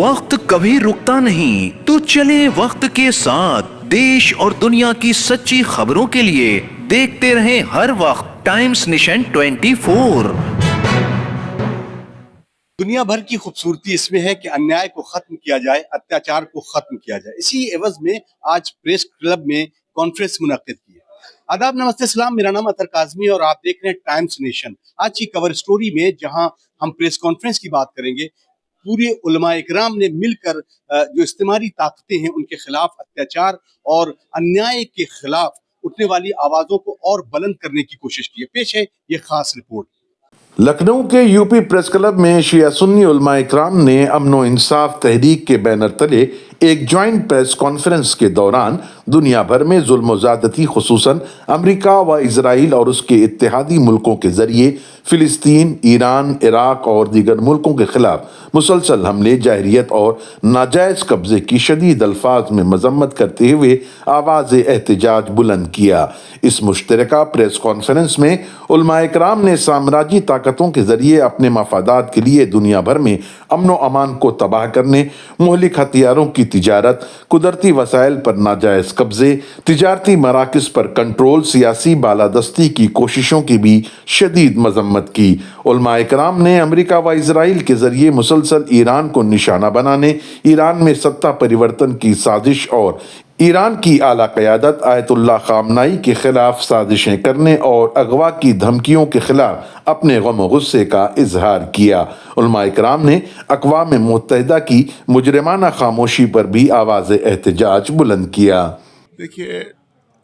वक्त कभी रुकता नहीं, तो चले वक्त के साथ। देश और दुनिया की सच्ची खबरों के लिए देखते रहें हर वक्त टाइम्स नेशन 24। दुनिया भर की खूबसूरती इसमें है कि अन्याय को खत्म किया जाए, अत्याचार को खत्म किया जाए। इसी एवज में आज प्रेस क्लब में कॉन्फ्रेंस मुनक्किद की है। आदाब, नमस्ते, सलाम। मेरा नाम अतर काज़मी और आप देख रहे हैं टाइम्स नेशन। आज की कवर स्टोरी में जहां हम प्रेस कॉन्फ्रेंस की बात करेंगे, पूरे उलमा इकराम ने मिलकर जो इस्तेमारी ताकतें हैं उनके खिलाफ, अत्याचार और अन्याय के खिलाफ उठने वाली आवाज़ों को और बुलंद करने की कोशिश की है। पेश है ये खास रिपोर्ट। लखनऊ के यूपी प्रेस क्लब में शिया सुन्नी उलमा इकराम ने अमन इंसाफ तहरीक के बैनर तले एक ज्वाइंट प्रेस कॉन्फ्रेंस के दौरान दुनिया भर में जुल्म ज़्यादती खुसूसन अमेरिका व इजराइल और उसके इत्तेहादी मुल्कों के जरिए फिलिस्तीन, ईरान, इराक और दीगर मुल्कों के खिलाफ मुसलसल हमले, जाहिरियत और नाजायज़ कब्जे की शदीद अल्फाज में मजम्मत करते हुए आवाज़ एहतजाज बुलंद किया। इस मुश्तरका प्रेस कॉन्फ्रेंस में उलमा इकराम ने साम्राज्यी ताकतों के जरिए अपने मफादात के लिए दुनिया भर में अमन व अमान को तबाह करने, मुहलिक हथियारों की तिजारत, कुदरती वसाइल पर नाजायज़ कब्जे, तिजारती मराकज़ पर कंट्रोल, सियासी बालादस्ती की कोशिशों की भी शदीद मजम्मत की। उलमा इकराम ने अमेरिका व इजराइल के जरिए मुसलसल ईरान को निशाना बनाने, ईरान में सत्ता परिवर्तन की साजिश और ईरान की आला क़यादत आयतुल्लाह ख़ामनाई के खिलाफ साजिशें करने और अगवा की धमकियों के खिलाफ अपने गम व गुस्से का इजहार किया। उलमा इकराम ने अक़वाम मुत्तहिदा की मुजरिमाना खामोशी पर भी आवाज़ एहतजाज बुलंद किया। देखिए,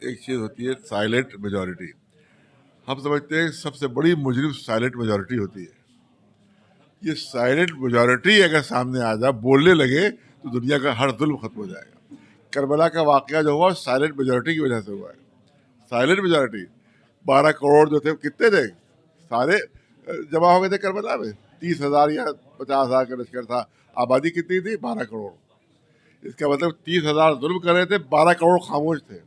एक चीज़ होती है साइलेंट मेजॉरिटी। हम समझते हैं सबसे बड़ी मुजरिम साइलेंट मेजॉरिटी होती है। ये साइलेंट मेजॉरिटी अगर सामने आ जाए, बोलने लगे, तो दुनिया का हर जुल्म खत्म हो जाएगा। करबला का वाक़या जो हुआ साइलेंट मेजॉरिटी की वजह से हुआ है। साइलेंट मेजॉरिटी 12 करोड़ जो थे, कितने थे, सारे जमा हो गए थे करबला में। 30,000 या 50,000 का लश्कर था। आबादी कितनी थी? 12 करोड़। इसका मतलब 30,000 जुल्म कर रहे थे, 12 करोड़ खामोश थे।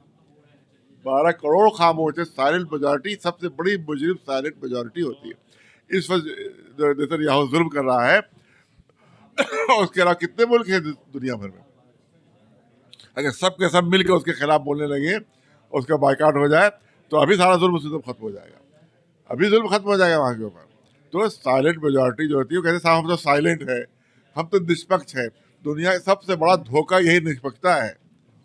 12 करोड़ खामोश थे। साइलेंट मेजॉरिटी सबसे बड़ी मुजरिम साइलेंट मेजॉरिटी होती है। इस वक्त नेतन्याहू जुल्म कर रहा है उसके अलावा कितने मुल्क हैं दुनिया भर में? अगर सब के सब मिलकर उसके खिलाफ बोलने लगे, उसका बाइकाट हो जाए, तो अभी सारा जुल्म सितम खत्म हो जाएगा। अभी जुल्म खत्म हो जाएगा वहाँ के ऊपर। तो साइलेंट मेजॉरिटी जो होती है वो कहते हैं साहब हम तो साइलेंट है, हम तो निष्पक्ष है। दुनिया का सबसे बड़ा धोखा यही निष्पक्षता है।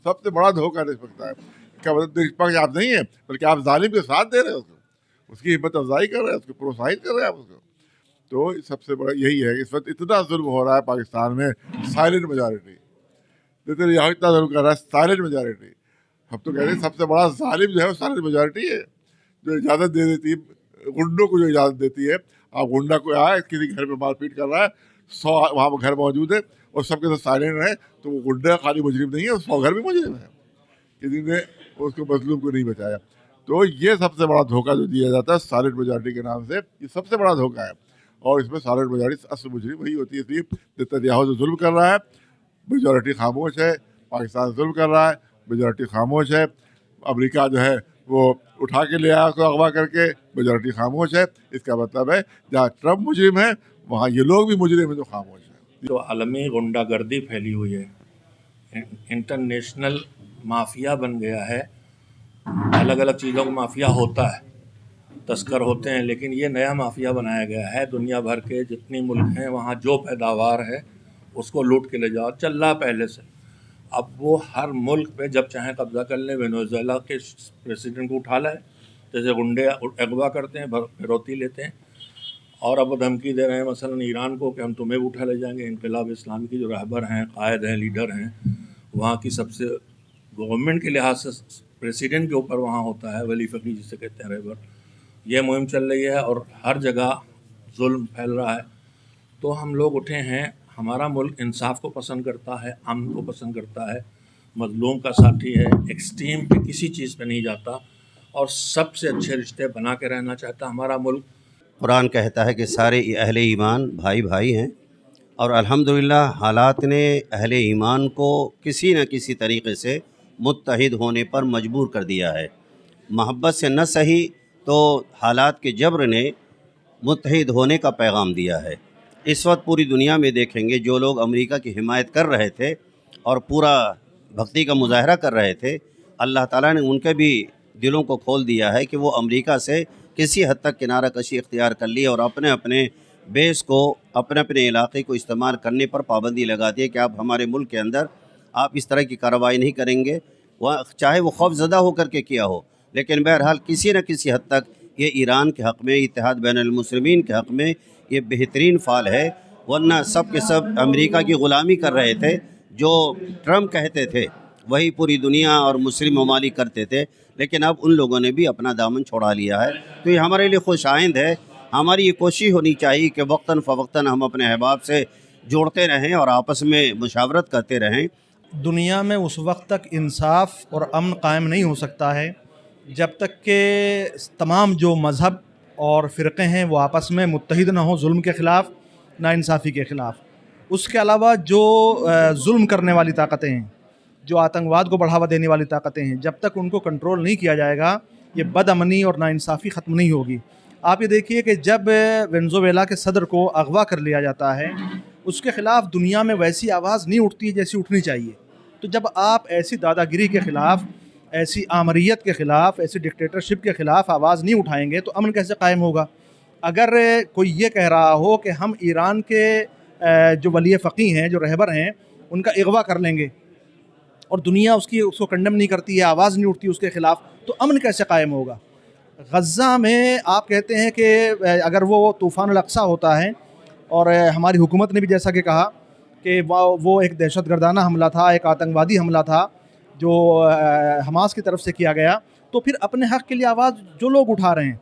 सबसे बड़ा धोखा निष्पक्षता है। क्या मतलब निष्पक्ष आप नहीं है, बल्कि आप जालिम के साथ दे रहे हैं उसको, उसकी हिम्मत अफजाई कर रहे हैं, उसको प्रोत्साहित कर रहे हैं आप उसको। तो सबसे बड़ा यही है। इस वक्त इतना जुल्म हो रहा है पाकिस्तान में, साइलेंट मेजॉरिटी यहाँ इतना जुल्म कर रहा है, साइलेंट मेजॉरिटी। हम तो कह रहे हैं सबसे बड़ा जालिम जो है वो साइलेंट मेजॉरिटी है, जो इजाज़त दे देती है, गुंडों को जो इजाज़त देती है। आप गुंडा को आए, किसी घर में मारपीट कर रहा है, 100 वहाँ पर घर मौजूद है और सबके साथ साइलेंट रहे, तो वो गुंडा खाली मुजरिम नहीं है, 100 घर भी मुजरिम है। किसी ने उसको मजलूम को नहीं बचाया। तो ये सबसे बड़ा धोखा जो दिया जाता है साइलेंट मेजॉरिटी के नाम से, ये सबसे बड़ा धोखा है। और इसमें साइलेंट मेजॉरिटी असल मुजरिम वही होती है। इसलिए नेतन्याहू जो जुल्म कर रहा है, मेजॉरिटी खामोश है। पाकिस्तान जुल्म कर रहा है, मेजॉरिटी खामोश है। अमेरिका जो है वो उठा के ले आया उसको अगवा करके, मेजॉरिटी खामोश है। इसका मतलब है जहाँ ट्रम्प मुजरिम है, वहाँ ये लोग भी मुजरिम हैं जो खामोश हैं। तो आलमी गुंडागर्दी फैली हुई है, इंटरनेशनल माफिया बन गया है। अलग अलग चीज़ों का माफिया होता है, तस्कर होते हैं, लेकिन ये नया माफिया बनाया गया है। दुनिया भर के जितनी मुल्क हैं वहाँ जो पैदावार है उसको लूट के ले जाओ, चल रहा पहले से। अब वो हर मुल्क पे जब चाहे कब्ज़ा कर लें। वेनेजुएला के प्रेसिडेंट को उठा लाए, जैसे गुंडे अगवा करते हैं, फिरौती लेते हैं। और अब वो धमकी दे रहे हैं मसलन ईरान को कि हम तुम्हें भी उठा ले जाएंगे। इनकलाब इस्लामी की जो रहबर हैं, कायद हैं, लीडर हैं, वहाँ की सबसे गवर्नमेंट के लिहाज से प्रेसिडेंट के ऊपर वहाँ होता है वली फ़कीह जिसे कहते हैं रहबर। ये मुहिम चल रही है और हर जगह जुल्म फैल रहा है। तो हम लोग उठे हैं। हमारा मुल्क इंसाफ को पसंद करता है, अमन को पसंद करता है, मजलूम का साथी है, एक्सट्रीम पे किसी चीज़ पे नहीं जाता और सबसे अच्छे रिश्ते बना के रहना चाहता हमारा मुल्क। कुरान कहता है कि सारे अहले ईमान भाई भाई हैं, और अल्हम्दुलिल्लाह हालात ने अहले ईमान को किसी न किसी तरीक़े से मुत्तहिद होने पर मजबूर कर दिया है। मोहब्बत से न सही तो हालात के जबर ने मुत्तहिद होने का पैगाम दिया है। اس وقت پوری دنیا میں دیکھیں گے جو لوگ امریکہ کی حمایت کر رہے تھے اور پورا بھکتی کا مظاہرہ کر رہے تھے، اللہ تعالیٰ نے ان کے بھی دلوں کو کھول دیا ہے کہ وہ امریکہ سے کسی حد تک کنارہ کشی اختیار کر لی اور اپنے اپنے بیس کو، اپنے اپنے علاقے کو استعمال کرنے پر پابندی لگا دی ہے کہ آپ ہمارے ملک کے اندر آپ اس طرح کی کارروائی نہیں کریں گے، چاہے وہ خوف زدہ ہو کر کے کیا ہو۔ لیکن بہرحال کسی نہ کسی حد تک یہ ایران کے حق میں، اتحاد بین المسلمین کے حق میں یہ بہترین فعل ہے، ورنہ سب کے سب امریکہ کی غلامی کر رہے تھے۔ جو ٹرمپ کہتے تھے وہی پوری دنیا اور مسلم ممالک کرتے تھے، لیکن اب ان لوگوں نے بھی اپنا دامن چھوڑا لیا ہے، تو یہ ہمارے لیے خوش آئند ہے۔ ہماری یہ کوشش ہونی چاہیے کہ وقتاً فوقتاً ہم اپنے احباب سے جوڑتے رہیں اور آپس میں مشاورت کرتے رہیں۔ دنیا میں اس وقت تک انصاف اور امن قائم نہیں ہو سکتا ہے جب تک کہ تمام جو مذہب اور فرقے ہیں وہ آپس میں متحد نہ ہوں ظلم کے خلاف، ناانصافی کے خلاف۔ اس کے علاوہ جو ظلم کرنے والی طاقتیں ہیں، جو آتنکواد کو بڑھاوا دینے والی طاقتیں ہیں، جب تک ان کو کنٹرول نہیں کیا جائے گا یہ بد امنی اور ناانصافی ختم نہیں ہوگی۔ آپ یہ دیکھیے کہ جب وینزویلا کے صدر کو اغوا کر لیا جاتا ہے، اس کے خلاف دنیا میں ویسی آواز نہیں اٹھتی جیسی اٹھنی چاہیے۔ تو جب آپ ایسی دادا گیری کے خلاف، ایسی آمریت کے خلاف، ایسی ڈکٹیٹرشپ کے خلاف آواز نہیں اٹھائیں گے تو امن کیسے قائم ہوگا؟ اگر کوئی یہ کہہ رہا ہو کہ ہم ایران کے جو ولی فقیہ ہیں، جو رہبر ہیں، ان کا اغوا کر لیں گے اور دنیا اس کو کنڈم نہیں کرتی ہے، آواز نہیں اٹھتی اس کے خلاف، تو امن کیسے قائم ہوگا؟ غزہ میں آپ کہتے ہیں کہ اگر وہ طوفان الاقصی ہوتا ہے، اور ہماری حکومت نے بھی جیسا کہ کہا کہ وہ ایک دہشت گردانہ حملہ تھا، ایک آتنکوادی حملہ تھا جو حماس کی طرف سے کیا گیا، تو پھر اپنے حق کے لیے آواز جو لوگ اٹھا رہے ہیں،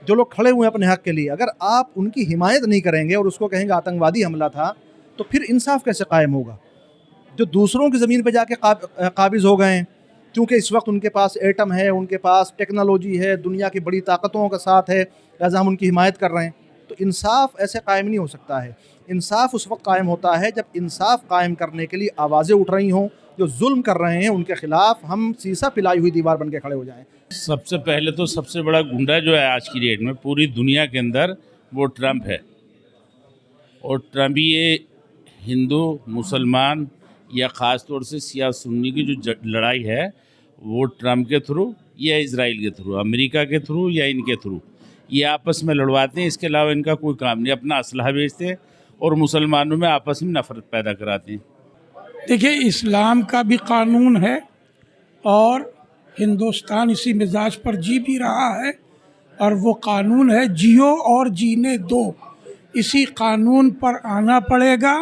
جو لوگ کھڑے ہوئے ہیں اپنے حق کے لیے، اگر آپ ان کی حمایت نہیں کریں گے اور اس کو کہیں گے آتنکوادی حملہ تھا، تو پھر انصاف کیسے قائم ہوگا؟ جو دوسروں کی زمین پہ جا کے قابض ہو گئے ہیں، کیونکہ اس وقت ان کے پاس ایٹم ہے، ان کے پاس ٹیکنالوجی ہے، دنیا کی بڑی طاقتوں کا ساتھ ہے، لہٰذا ہم ان کی حمایت کر رہے ہیں، تو انصاف ایسے قائم نہیں ہو سکتا ہے۔ انصاف اس وقت قائم ہوتا ہے جب انصاف قائم کرنے کے لیے آوازیں اٹھ رہی ہوں، جو ظلم کر رہے ہیں ان کے خلاف ہم سیسا پلائی ہوئی دیوار بن کے کھڑے ہو جائیں۔ سب سے پہلے تو سب سے بڑا گنڈا جو ہے آج کی ڈیٹ میں پوری دنیا کے اندر وہ ٹرمپ ہے، اور ٹرمپ یہ ہندو مسلمان یا خاص طور سے سیاہ سنی کی جو لڑائی ہے وہ ٹرمپ کے تھرو یا اسرائیل کے تھرو، امریکہ کے تھرو یا ان کے تھرو یہ آپس میں لڑواتے ہیں، اس کے علاوہ ان کا کوئی کام نہیں، اپنا اسلحہ بیچتے ہیں اور مسلمانوں میں آپس میں نفرت پیدا کراتے ہیں۔ دیکھیں، اسلام کا بھی قانون ہے اور ہندوستان اسی مزاج پر جی بھی رہا ہے، اور وہ قانون ہے جیو اور جینے دو۔ اسی قانون پر آنا پڑے گا،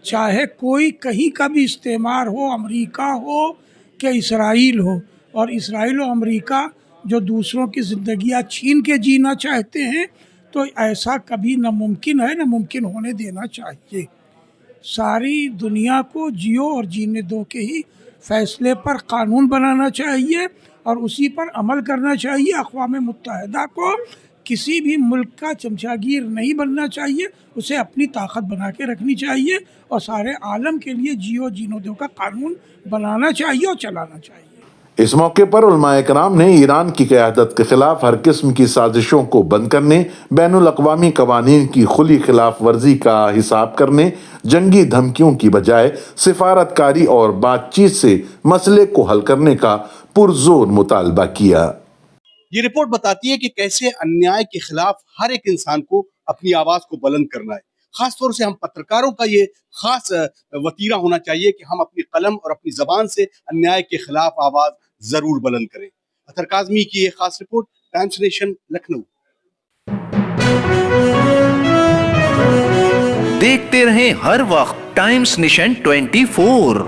چاہے کوئی کہیں کا بھی استعمار ہو، امریکہ ہو کہ اسرائیل ہو۔ اور اسرائیل و امریکہ جو دوسروں کی زندگیاں چھین کے جینا چاہتے ہیں، تو ایسا کبھی نہ ممکن ہے، نہ ممکن ہونے دینا چاہیے۔ ساری دنیا کو جیو اور جینے دو کے ہی فیصلے پر قانون بنانا چاہیے اور اسی پر عمل کرنا چاہیے۔ اقوام متحدہ کو کسی بھی ملک کا چمچاگیر نہیں بننا چاہیے، اسے اپنی طاقت بنا کے رکھنی چاہیے اور سارے عالم کے لیے جیو جینو دو کا قانون بنانا چاہیے اور چلانا چاہیے۔ اس موقع پر علماء کرام نے ایران کی قیادت کے خلاف ہر قسم کی سازشوں کو بند کرنے، بین الاقوامی قوانین کی کھلی خلاف ورزی کا حساب کرنے، جنگی دھمکیوں کی بجائے سفارتکاری اور بات چیت سے مسئلے کو حل کرنے کا پرزور مطالبہ کیا۔ یہ رپورٹ بتاتی ہے کہ کیسے انیائے کے خلاف ہر ایک انسان کو اپنی آواز کو بلند کرنا ہے۔ خاص طور سے ہم پترکاروں کا یہ خاص وتیرہ ہونا چاہیے کہ ہم اپنی قلم اور اپنی زبان سے انیائے کے خلاف آواز ضرور بلند کریں۔ اطہر کاظمی کی یہ خاص رپورٹ، ٹائمز نیشن، لکھنؤ۔ دیکھتے رہیں ہر وقت ٹائمز نیشن 24۔